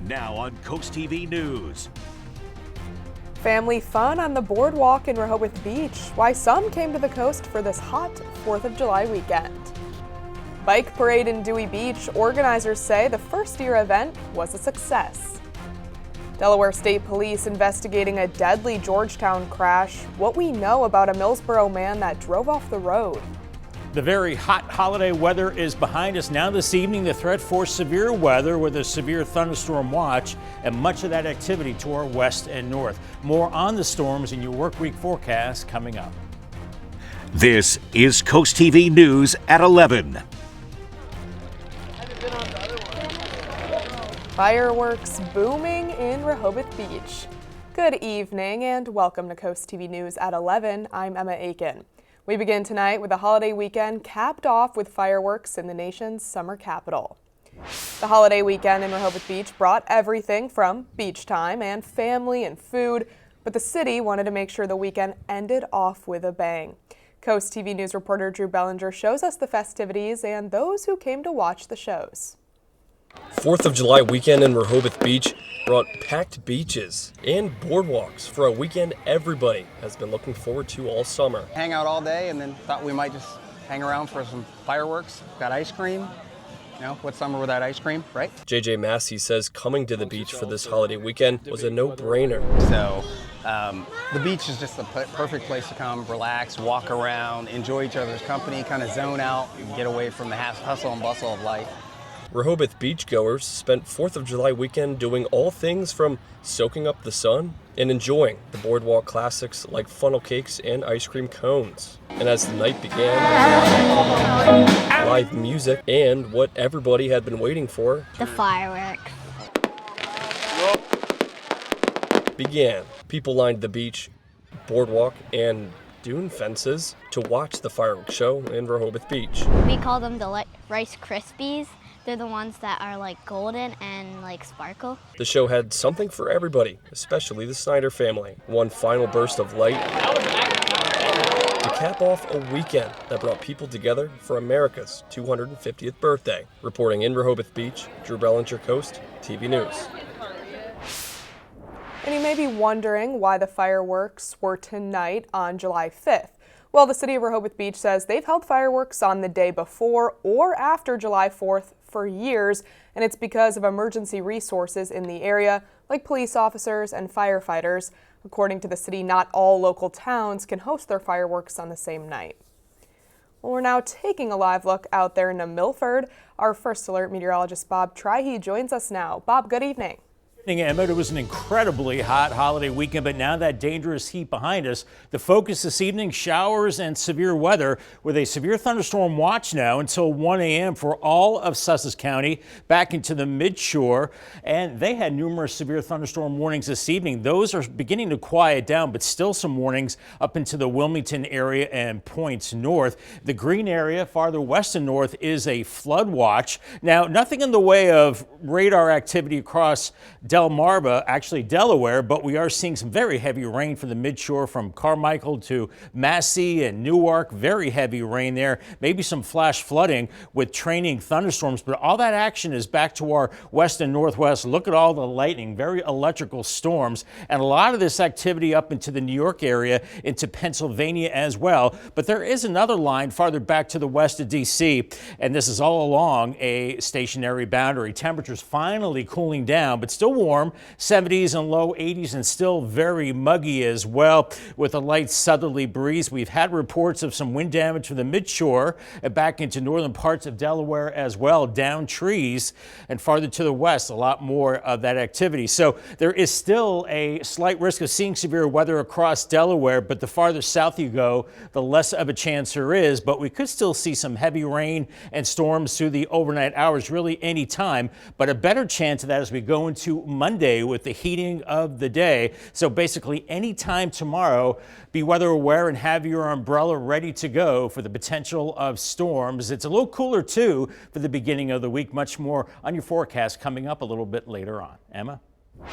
Now on CoastTV News. Family fun on the boardwalk in Rehoboth Beach. Why some came to the coast for this hot 4th of July weekend. Bike parade in Dewey Beach. Organizers say the first-year event was a success. Delaware State Police investigating a deadly Georgetown crash. What we know about a Millsboro man that drove off the road. The very hot holiday weather is behind us now this evening. The threat for severe weather with a severe thunderstorm watch and much of that activity to our west and north. More on the storms in your work week forecast coming up. This is CoastTV News at 11. Fireworks booming in Rehoboth Beach. Good evening and welcome to CoastTV News at 11. I'm Emma Aiken. We begin tonight with a holiday weekend capped off with fireworks in the nation's summer capital. The holiday weekend in Rehoboth Beach brought everything from beach time and family and food, but the city wanted to make sure the weekend ended off with a bang. CoastTV News reporter Drew Bellinger shows us the festivities and those who came to watch the shows. 4th of July weekend in Rehoboth Beach brought packed beaches and boardwalks for a weekend everybody has been looking forward to all summer. Hang out all day and then thought we might just hang around for some fireworks. Got ice cream. You know, what's summer without ice cream, right? JJ Massey says coming to the beach for this holiday weekend was a no-brainer. So the beach is just the perfect place to come, relax, walk around, enjoy each other's company, kind of zone out and get away from the hustle and bustle of life. Rehoboth beachgoers spent 4th of July weekend doing all things from soaking up the sun and enjoying the boardwalk classics like funnel cakes and ice cream cones. And as the night began, live music and what everybody had been waiting for, the fireworks, began. People lined the beach, boardwalk, and dune fences to watch the fireworks show in Rehoboth Beach. we call them the Rice Krispies. They're the ones that are like golden and like sparkle. The show had something for everybody, especially the Snyder family. One final burst of light to cap off a weekend that brought people together for America's 250th birthday. Reporting in Rehoboth Beach, Drew Bellinger, Coast TV News. And you may be wondering why the fireworks were tonight on July 5th. Well, the city of Rehoboth Beach says they've held fireworks on the day before or after July 4th for years, and it's because of emergency resources in the area, like police officers and firefighters. According to the city, not all local towns can host their fireworks on the same night. Well, we're now taking a live look out there into Milford. Our First Alert meteorologist Bob Trihey joins us now. Bob, good evening. Emma, it was an incredibly hot holiday weekend, but now that dangerous heat behind us, the focus this evening, showers and severe weather with a severe thunderstorm watch now until 1 a.m. for all of Sussex County back into the midshore. And they had numerous severe thunderstorm warnings this evening. Those are beginning to quiet down, but still some warnings up into the Wilmington area and points north. The green area farther west and north is a flood watch. Now, nothing in the way of radar activity across Delmarva, actually Delaware, but we are seeing some very heavy rain from the midshore from Carmichael to Massey and Newark. Very heavy rain there. Maybe some flash flooding with training thunderstorms, but all that action is back to our west and northwest. Look at all the lightning, very electrical storms, and a lot of this activity up into the New York area, into Pennsylvania as well. But there is another line farther back to the west of D.C., and this is all along a stationary boundary. Temperatures finally cooling down, but still warm, 70s and low 80s, and still very muggy as well with a light southerly breeze. We've had reports of some wind damage from the midshore and back into northern parts of Delaware as well, down trees, and farther to the west, a lot more of that activity. So there is still a slight risk of seeing severe weather across Delaware, but the farther south you go, the less of a chance there is. But we could still see some heavy rain and storms through the overnight hours, really any time, but a better chance of that as we go into Monday with the heating of the day. So basically any time tomorrow, be weather aware and have your umbrella ready to go for the potential of storms. It's a little cooler too for the beginning of the week. Much more on your forecast coming up a little bit later on. Emma? All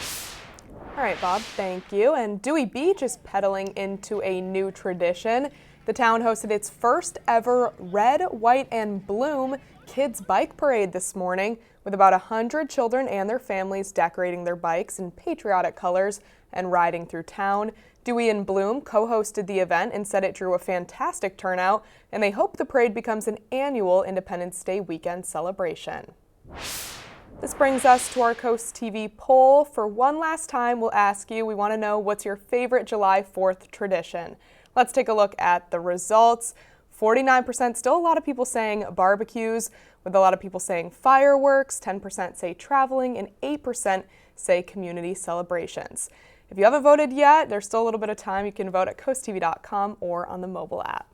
right, Bob, thank you. And Dewey Beach is pedaling into a new tradition. The town hosted its first ever Red, White, and Bloom Kids Bike Parade this morning, with about 100 children and their families decorating their bikes in patriotic colors and riding through town. Dewey and Bloom co-hosted the event and said it drew a fantastic turnout, and they hope the parade becomes an annual Independence Day weekend celebration. This brings us to our Coast TV poll. For one last time, we'll ask you, we want to know, what's your favorite July 4th tradition? Let's take a look at the results. 49%, still a lot of people saying barbecues, with a lot of people saying fireworks, 10% say traveling, and 8% say community celebrations. If you haven't voted yet, there's still a little bit of time. You can vote at coasttv.com or on the mobile app.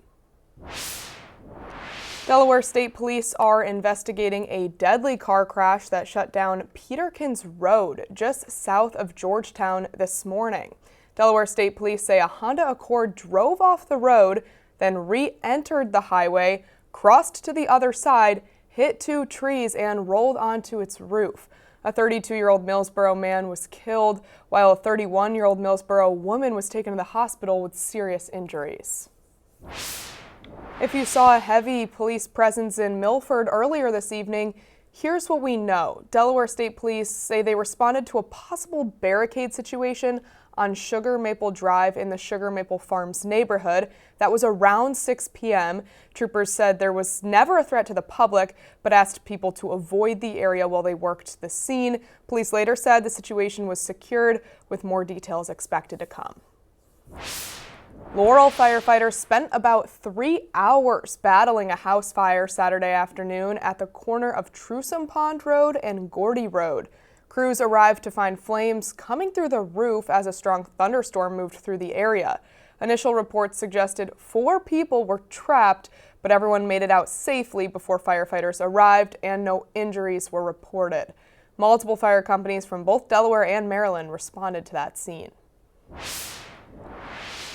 Delaware State Police are investigating a deadly car crash that shut down Peterkins Road just south of Georgetown this morning. Delaware State Police say a Honda Accord drove off the road, then re-entered the highway, crossed to the other side, hit two trees, and rolled onto its roof. A 32-year-old Millsboro man was killed, while a 31-year-old Millsboro woman was taken to the hospital with serious injuries. If you saw a heavy police presence in Milford earlier this evening, here's what we know. Delaware State Police say they responded to a possible barricade situation on Sugar Maple Drive in the Sugar Maple Farms neighborhood. That was around 6 p.m. Troopers said there was never a threat to the public, but asked people to avoid the area while they worked the scene. Police later said the situation was secured, with more details expected to come. Laurel firefighters spent about 3 hours battling a house fire Saturday afternoon at the corner of Trewsome Pond Road and Gordy Road. Crews arrived to find flames coming through the roof as a strong thunderstorm moved through the area. Initial reports suggested 4 people were trapped, but everyone made it out safely before firefighters arrived, and no injuries were reported. Multiple fire companies from both Delaware and Maryland responded to that scene.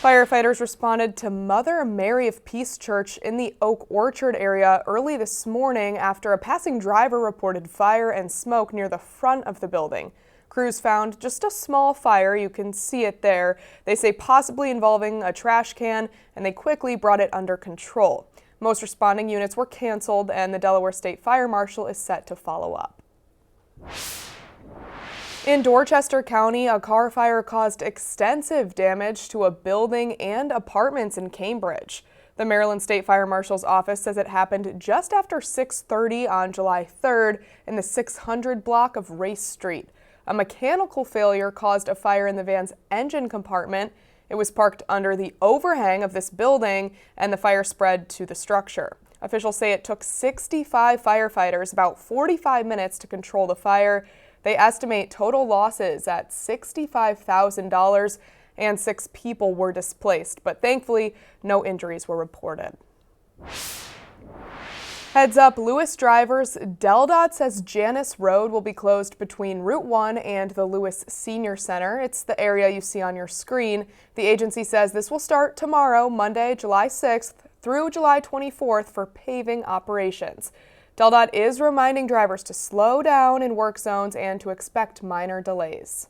Firefighters responded to Mother Mary of Peace Church in the Oak Orchard area early this morning after a passing driver reported fire and smoke near the front of the building. Crews found just a small fire, you can see it there. They say possibly involving a trash can, and they quickly brought it under control. Most responding units were canceled, and the Delaware State Fire Marshal is set to follow up. In Dorchester County, a car fire caused extensive damage to a building and apartments in Cambridge. The Maryland State Fire Marshal's office says it happened just after 6:30 on July 3rd in the 600 block of Race Street. A mechanical failure caused a fire in the van's engine compartment. It was parked under the overhang of this building, and the fire spread to the structure. Officials say it took 65 firefighters about 45 minutes to control the fire. They estimate total losses at $65,000, and 6 people were displaced, but thankfully no injuries were reported. Heads up, Lewes drivers, DelDOT says Janus Road will be closed between Route 1 and the Lewes Senior Center. It's the area you see on your screen. The agency says this will start tomorrow, Monday, July 6th, through July 24th for paving operations. DelDOT is reminding drivers to slow down in work zones and to expect minor delays.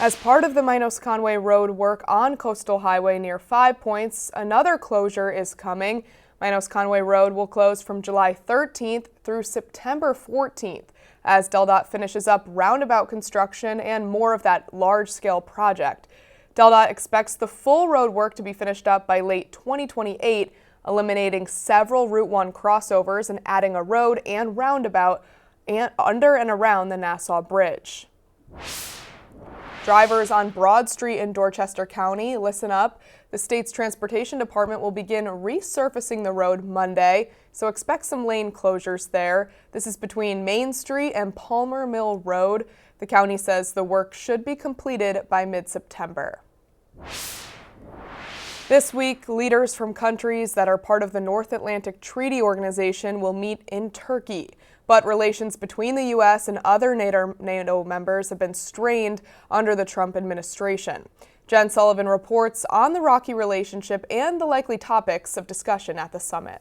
As part of the Minos-Conway road work on Coastal Highway near 5 Points, another closure is coming. Minos-Conway Road will close from July 13th through September 14th as DelDOT finishes up roundabout construction and more of that large-scale project. DelDOT expects the full road work to be finished up by late 2028, eliminating several Route 1 crossovers and adding a road and roundabout under and around the Nassau Bridge. Drivers on Broad Street in Dorchester County, listen up. The state's transportation department will begin resurfacing the road Monday, so expect some lane closures there. This is between Main Street and Palmer Mill Road. The county says the work should be completed by mid-September. This week, leaders from countries that are part of the North Atlantic Treaty Organization will meet in Turkey. But relations between the U.S. and other NATO members have been strained under the Trump administration. Jen Sullivan reports on the rocky relationship and the likely topics of discussion at the summit.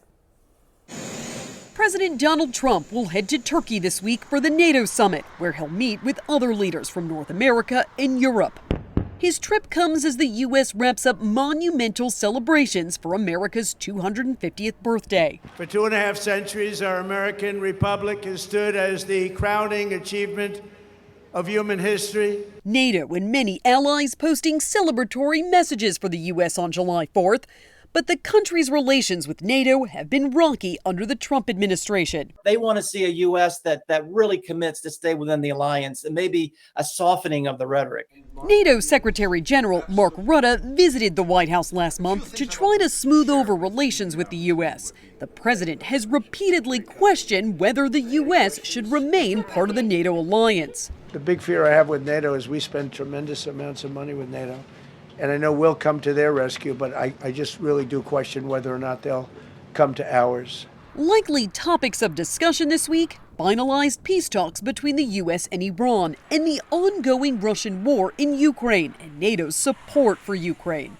President Donald Trump will head to Turkey this week for the NATO summit, where he'll meet with other leaders from North America and Europe. His trip comes as the U.S. wraps up monumental celebrations for America's 250th birthday. For 2.5 centuries, our American republic has stood as the crowning achievement of human history. NATO and many allies posting celebratory messages for the U.S. on July 4th. But the country's relations with NATO have been rocky under the Trump administration. They want to see a U.S. that really commits to stay within the alliance and maybe a softening of the rhetoric. NATO Secretary General Mark Rutte visited the White House last month to try to smooth over relations with the U.S. The president has repeatedly questioned whether the U.S. should remain part of the NATO alliance. The big fear I have with NATO is we spend tremendous amounts of money with NATO. And I know we'll come to their rescue, but I just really do question whether or not they'll come to ours. Likely topics of discussion this week: finalized peace talks between the U.S. and Iran, and the ongoing Russian war in Ukraine, and NATO's support for Ukraine.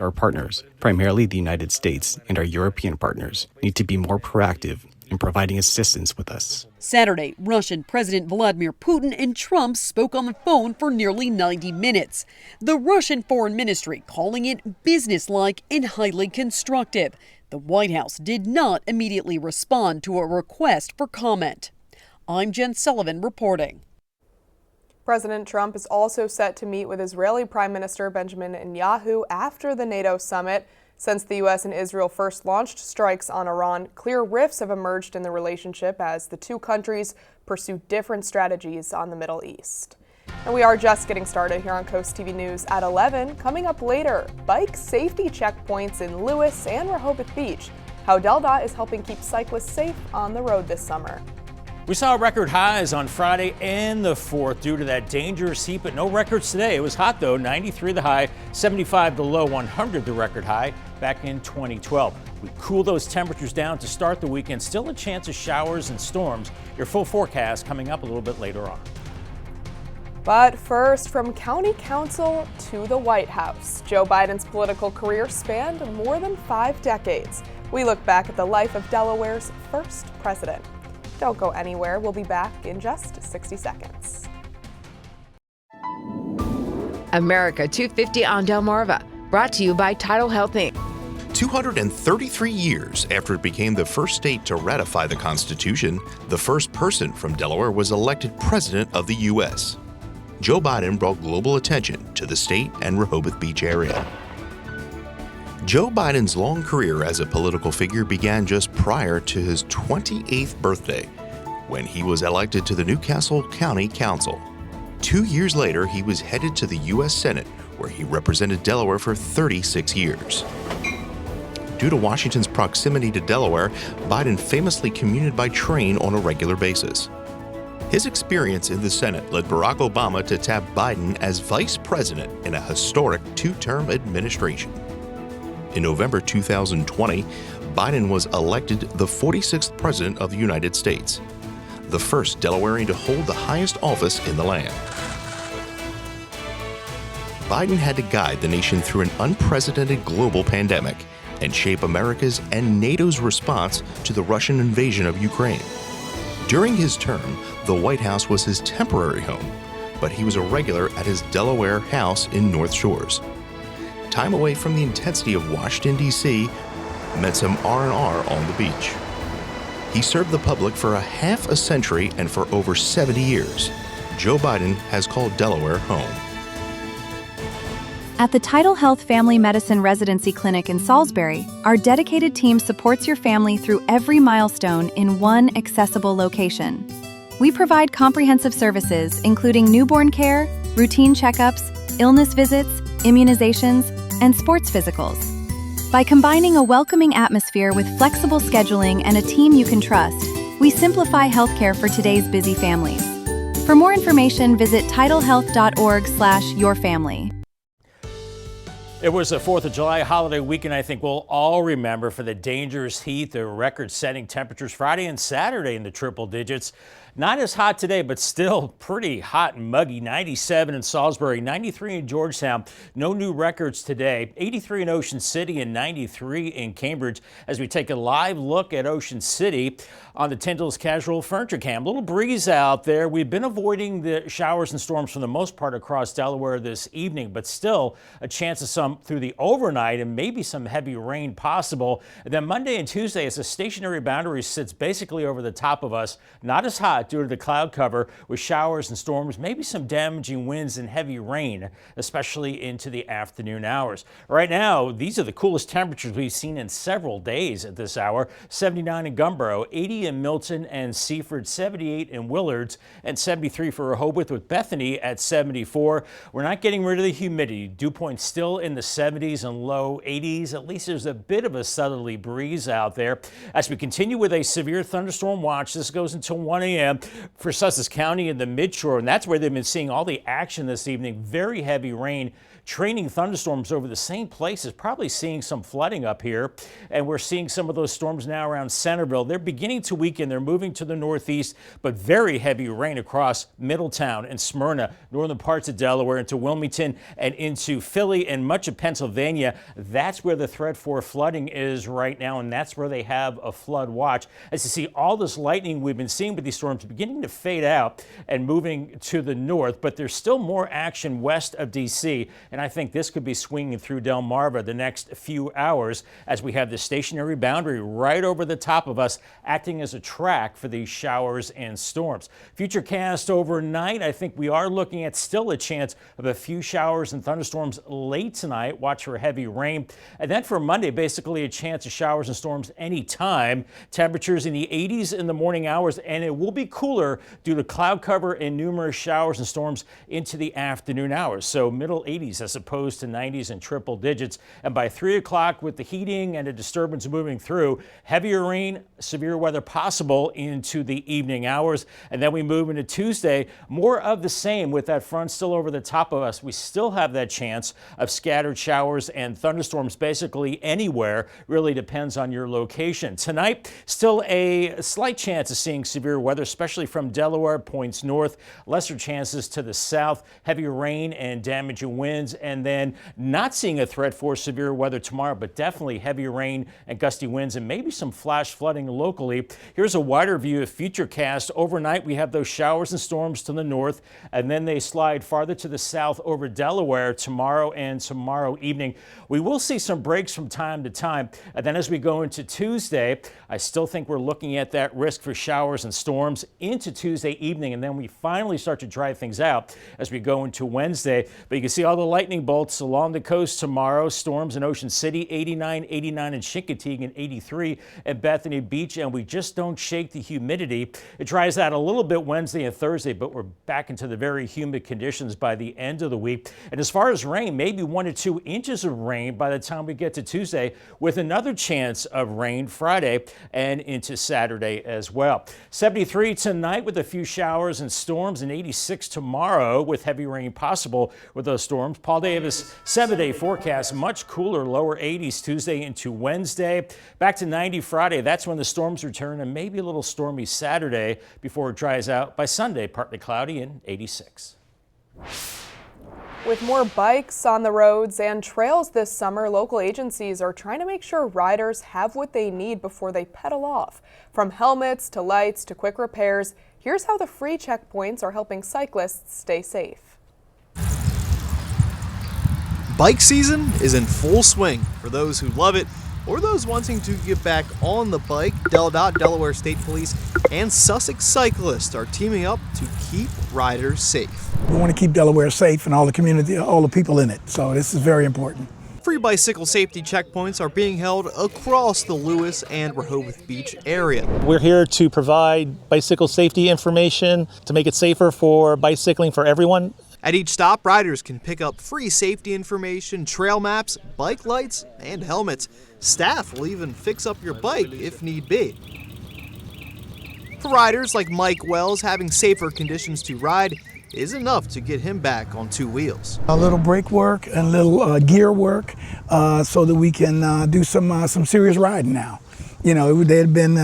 Our partners, primarily the United States and our European partners, need to be more proactive in providing assistance with us. Saturday, Russian President Vladimir Putin and Trump spoke on the phone for nearly 90 minutes. The Russian Foreign Ministry calling it businesslike and highly constructive. The White House did not immediately respond to a request for comment. I'm Jen Sullivan reporting. President Trump is also set to meet with Israeli Prime Minister Benjamin Netanyahu after the NATO summit. Since the U.S. and Israel first launched strikes on Iran, clear rifts have emerged in the relationship as the two countries pursue different strategies on the Middle East. And we are just getting started here on Coast TV News at 11. Coming up later, bike safety checkpoints in Lewes and Rehoboth Beach. How DelDOT is helping keep cyclists safe on the road this summer. We saw record highs on Friday and the 4th due to that dangerous heat, but no records today. It was hot though, 93 the high, 75 the low, 100 the record high back in 2012. We cooled those temperatures down to start the weekend. Still a chance of showers and storms. Your full forecast coming up a little bit later on. But first, from county council to the White House, Joe Biden's political career spanned more than 5 decades. We look back at the life of Delaware's first president. Don't go anywhere. We'll be back in just 60 seconds. America 250 on Delmarva, brought to you by Tidal Health Inc. 233 years after it became the first state to ratify the Constitution, the first person from Delaware was elected president of the U.S. Joe Biden brought global attention to the state and Rehoboth Beach area. Joe Biden's long career as a political figure began just prior to his 28th birthday, when he was elected to the Newcastle County Council. 2 years later, he was headed to the U.S. Senate, where he represented Delaware for 36 years. Due to Washington's proximity to Delaware, Biden famously commuted by train on a regular basis. His experience in the Senate led Barack Obama to tap Biden as vice president in a historic 2-term administration. In November 2020, Biden was elected the 46th president of the United States, the first Delawarean to hold the highest office in the land. Biden had to guide the nation through an unprecedented global pandemic and shape America's and NATO's response to the Russian invasion of Ukraine. During his term, the White House was his temporary home, but he was a regular at his Delaware house in North Shores. Time away from the intensity of Washington, D.C. meant some R&R on the beach. He served the public for half a century, and for over 70 years, Joe Biden has called Delaware home. At the Tidal Health Family Medicine Residency Clinic in Salisbury, our dedicated team supports your family through every milestone in one accessible location. We provide comprehensive services including newborn care, routine checkups, illness visits, immunizations, and sports physicals. By combining a welcoming atmosphere with flexible scheduling and a team you can trust, we simplify healthcare for today's busy families. For more information, visit tidalhealth.org/yourfamily. It was a 4th of July holiday weekend I think we'll all remember for the dangerous heat, the record-setting temperatures Friday and Saturday in the triple digits. Not as hot today, but still pretty hot and muggy. 97 in Salisbury, 93 in Georgetown. No new records today. 83 in Ocean City and 93 in Cambridge. As we take a live look at Ocean City on the Tyndall's Casual Furniture Cam. Little breeze out there. We've been avoiding the showers and storms for the most part across Delaware this evening, but still a chance of some through the overnight and maybe some heavy rain possible. And then Monday and Tuesday, as a stationary boundary sits basically over the top of us, not as hot due to the cloud cover with showers and storms, maybe some damaging winds and heavy rain, especially into the afternoon hours. Right now, these are the coolest temperatures we've seen in several days at this hour. 79 in Gumboro, 80 in Milton and Seaford, 78 in Willards, and 73 for Rehoboth with Bethany at 74. We're not getting rid of the humidity. Dew point still in the 70s and low 80s. At least there's a bit of a southerly breeze out there. As we continue with a severe thunderstorm watch, this goes until 1 a.m. for Sussex County and the Midshore, and that's where they've been seeing all the action this evening. Very heavy rain, training thunderstorms over the same places, probably seeing some flooding up here. And we're seeing some of those storms now around Centerville. They're beginning to weaken. They're moving to the northeast, but very heavy rain across Middletown and Smyrna, northern parts of Delaware, into Wilmington and into Philly and much of Pennsylvania. That's where the threat for flooding is right now, and that's where they have a flood watch. As you see, all this lightning we've been seeing with these storms beginning to fade out and moving to the north, but there's still more action west of D.C., and I think this could be swinging through Delmarva the next few hours as we have the stationary boundary right over the top of us, acting as a track for these showers and storms. Futurecast overnight, I think we are looking at still a chance of a few showers and thunderstorms late tonight. Watch for heavy rain. And then for Monday, basically a chance of showers and storms anytime. Temperatures in the 80s in the morning hours, and it will be cooler due to cloud cover and numerous showers and storms into the afternoon hours. So middle 80s as opposed to 90s and triple digits. And by 3 o'clock, with the heating and a disturbance moving through, heavier rain, severe weather possible into the evening hours. And then we move into Tuesday, more of the same with that front still over the top of us. We still have that chance of scattered showers and thunderstorms basically anywhere. Really depends on your location. Tonight, still a slight chance of seeing severe weather, especially from Delaware points north. Lesser chances to the south, heavy rain and damaging winds, and then not seeing a threat for severe weather tomorrow, but definitely heavy rain and gusty winds and maybe some flash flooding locally. Here's a wider view of Futurecast. Overnight, we have those showers and storms to the north, and then they slide farther to the south over Delaware tomorrow and tomorrow evening. We will see some breaks from time to time. And then as we go into Tuesday, I still think we're looking at that risk for showers and storms into Tuesday evening, and then we finally start to dry things out as we go into Wednesday. But you can see all the lightning bolts along the coast tomorrow. Storms in Ocean City, 89, 89 in Chincoteague, and 83 at Bethany Beach, and we just don't shake the humidity. It dries out a little bit Wednesday and Thursday, but we're back into the very humid conditions by the end of the week. And as far as rain, maybe 1 to 2 inches of rain by the time we get to Tuesday, with another chance of rain Friday and into Saturday as well. 73 tonight with a few showers and storms, and 86 tomorrow with heavy rain possible with those storms. Paul Davis 7-day forecast, much cooler, lower 80s Tuesday into Wednesday. Back to 90 Friday. That's when the storms return, and maybe a little stormy Saturday before it dries out. By Sunday, partly cloudy and 86. With more bikes on the roads and trails this summer, local agencies are trying to make sure riders have what they need before they pedal off. From helmets to lights to quick repairs, here's how the free checkpoints are helping cyclists stay safe. Bike season is in full swing for those who love it or those wanting to get back on the bike. DelDOT, Delaware State Police, and Sussex cyclists are teaming up to keep riders safe. We want to keep Delaware safe and all the community, all the people in it. So this is very important. Free bicycle safety checkpoints are being held across the Lewes and Rehoboth Beach area. We're here to provide bicycle safety information to make it safer for bicycling for everyone. At each stop, riders can pick up free safety information, trail maps, bike lights, and helmets. Staff will even fix up your bike if need be. For riders like Mike Wells, having safer conditions to ride is enough to get him back on two wheels. A little brake work and a little gear work so that we can do some serious riding now. You know, they had been,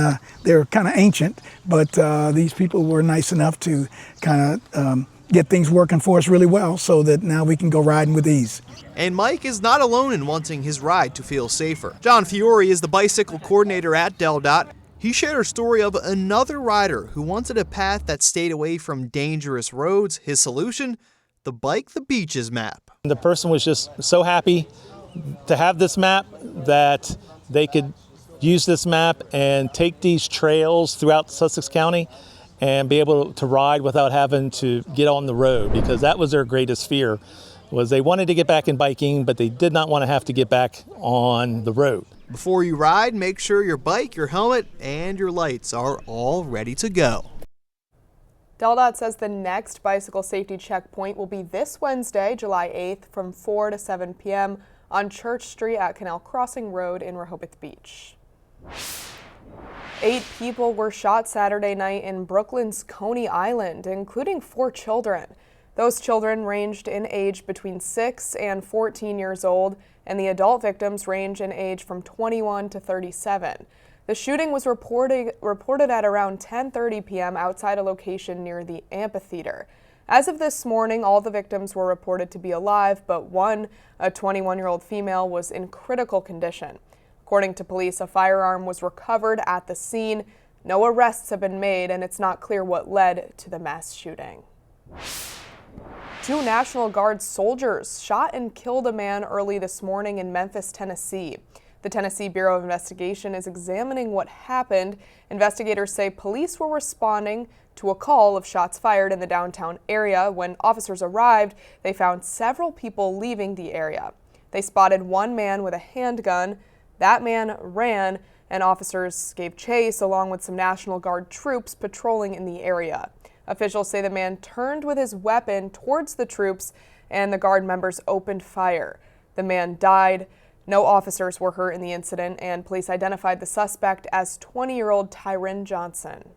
they were kind of ancient, but these people were nice enough to kind of get things working for us really well so that now we can go riding with ease. And Mike is not alone in wanting his ride to feel safer. John Fiore is the bicycle coordinator at DelDOT. He shared a story of another rider who wanted a path that stayed away from dangerous roads. His solution? The Bike the Beaches map. The person was just so happy to have this map that they could use this map and take these trails throughout Sussex County and be able to ride without having to get on the road, because that was their greatest fear, was they wanted to get back in biking, but they did not want to have to get back on the road. Before you ride, make sure your bike, your helmet, and your lights are all ready to go. DelDOT says the next bicycle safety checkpoint will be this Wednesday, July 8th from 4 to 7 p.m. on Church Street at Canal Crossing Road in Rehoboth Beach. 8 people were shot Saturday night in Brooklyn's Coney Island, including 4 children. Those children ranged in age between 6 and 14 years old, and the adult victims range in age from 21 to 37. The shooting was reported at around 10:30 p.m. outside a location near the amphitheater. As of this morning, all the victims were reported to be alive, but one, a 21-year-old female, was in critical condition. According to police, a firearm was recovered at the scene. No arrests have been made, and it's not clear what led to the mass shooting. 2 National Guard soldiers shot and killed a man early this morning in Memphis, Tennessee. The Tennessee Bureau of Investigation is examining what happened. Investigators say police were responding to a call of shots fired in the downtown area. When officers arrived, they found several people leaving the area. They spotted one man with a handgun. That man ran, and officers gave chase along with some National Guard troops patrolling in the area. Officials say the man turned with his weapon towards the troops, and the Guard members opened fire. The man died. No officers were hurt in the incident, and police identified the suspect as 20-year-old Tyron Johnson.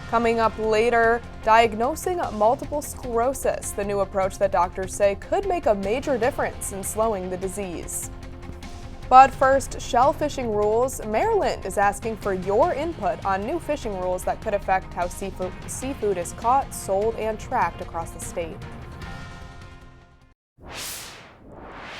Coming up later, diagnosing multiple sclerosis, the new approach that doctors say could make a major difference in slowing the disease. But first, shell fishing rules. Maryland is asking for your input on new fishing rules that could affect how seafood is caught, sold, and tracked across the state.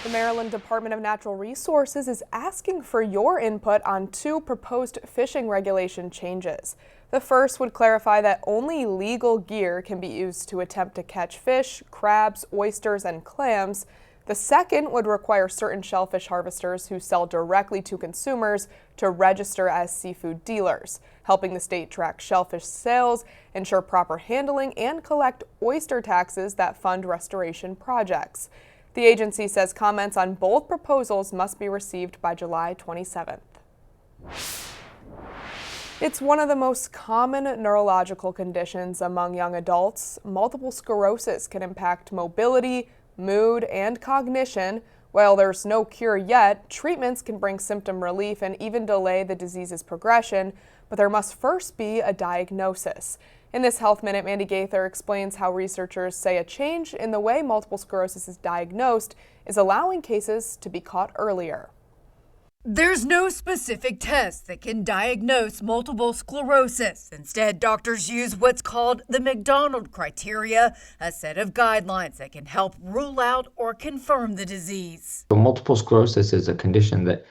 The Maryland Department of Natural Resources is asking for your input on 2 proposed fishing regulation changes. The first would clarify that only legal gear can be used to attempt to catch fish, crabs, oysters, and clams. The second would require certain shellfish harvesters who sell directly to consumers to register as seafood dealers, helping the state track shellfish sales, ensure proper handling, and collect oyster taxes that fund restoration projects. The agency says comments on both proposals must be received by July 27th. It's one of the most common neurological conditions among young adults. Multiple sclerosis can impact mobility, mood, and cognition. While there's no cure yet, treatments can bring symptom relief and even delay the disease's progression, but there must first be a diagnosis. In this Health Minute, Mandy Gaither explains how researchers say a change in the way multiple sclerosis is diagnosed is allowing cases to be caught earlier. There's no specific test that can diagnose multiple sclerosis. Instead, doctors use what's called the McDonald criteria, a set of guidelines that can help rule out or confirm the disease. So multiple sclerosis is a condition that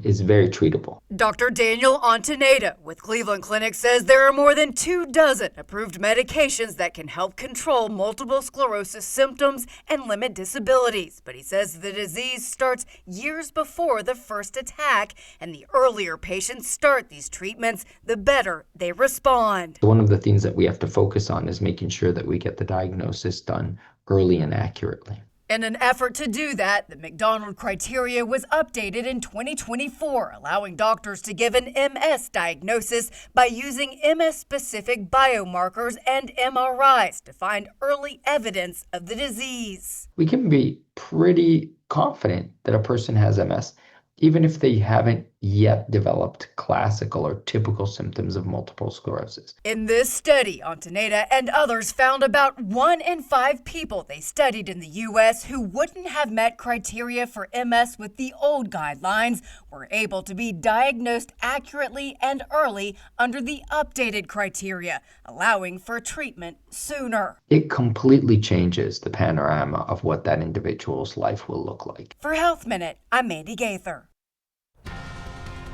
is very treatable. Dr. Daniel Antoneda with Cleveland Clinic says there are more than 24 approved medications that can help control multiple sclerosis symptoms and limit disabilities. But he says the disease starts years before the first attack, and the earlier patients start these treatments, the better they respond. One of the things that we have to focus on is making sure that we get the diagnosis done early and accurately. In an effort to do that, the McDonald criteria was updated in 2024, allowing doctors to give an MS diagnosis by using MS-specific biomarkers and MRIs to find early evidence of the disease. We can be pretty confident that a person has MS, even if they haven't yet developed classical or typical symptoms of multiple sclerosis. In this study, Ontaneda and others found about 1 in 5 people they studied in the U.S. who wouldn't have met criteria for MS with the old guidelines were able to be diagnosed accurately and early under the updated criteria, allowing for treatment sooner. It completely changes the panorama of what that individual's life will look like. For Health Minute, I'm Mandy Gaither.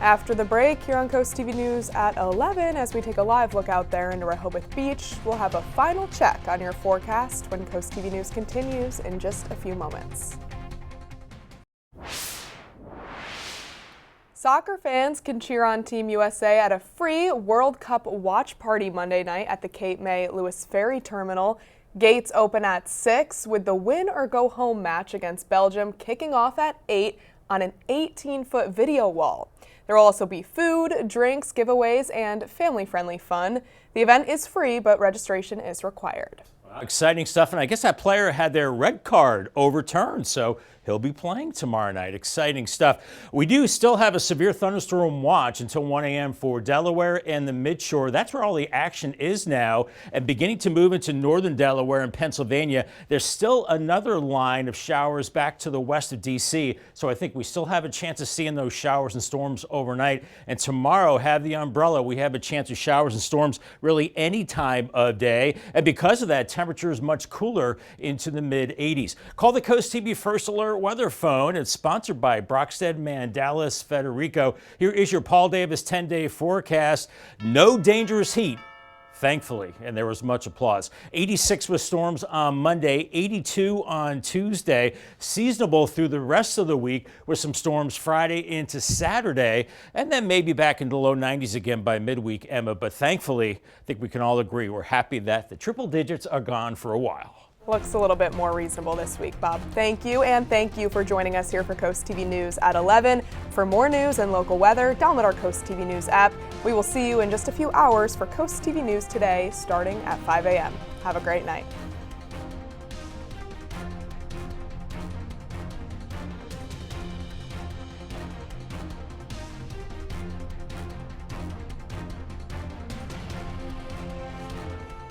After the break, here on Coast TV News at 11, as we take a live look out there into Rehoboth Beach, we'll have a final check on your forecast when Coast TV News continues in just a few moments. Soccer fans can cheer on Team USA at a free World Cup watch party Monday night at the Cape May Lewes Ferry Terminal. Gates open at 6 with the win or go home match against Belgium kicking off at 8 on an 18-foot video wall. There will also be food, drinks, giveaways, and family-friendly fun. The event is free, but registration is required. Wow, exciting stuff, and I guess that player had their red card overturned, so he'll be playing tomorrow night. Exciting stuff. We do still have a severe thunderstorm watch until 1 a.m. for Delaware and the Midshore. That's where all the action is now, and beginning to move into northern Delaware and Pennsylvania. There's still another line of showers back to the west of D.C., so I think we still have a chance of seeing those showers and storms overnight. And tomorrow, have the umbrella. We have a chance of showers and storms really any time of day, and because of that, temperature is much cooler into the mid-80s. Call the Coast TV First Alert weather phone. It's sponsored by Brockstead, Mandalis, Federico. Here is your Paul Davis 10-day forecast. No dangerous heat, thankfully, and there was much applause. 86 with storms on Monday, 82 on Tuesday. Seasonable through the rest of the week with some storms Friday into Saturday, and then maybe back into low 90s again by midweek, Emma. But thankfully, I think we can all agree we're happy that the triple digits are gone for a while. Looks a little bit more reasonable this week, Bob. Thank you, and thank you for joining us here for Coast TV News at 11. For more news and local weather, download our Coast TV News app. We will see you in just a few hours for Coast TV News Today, starting at 5 a.m. Have a great night.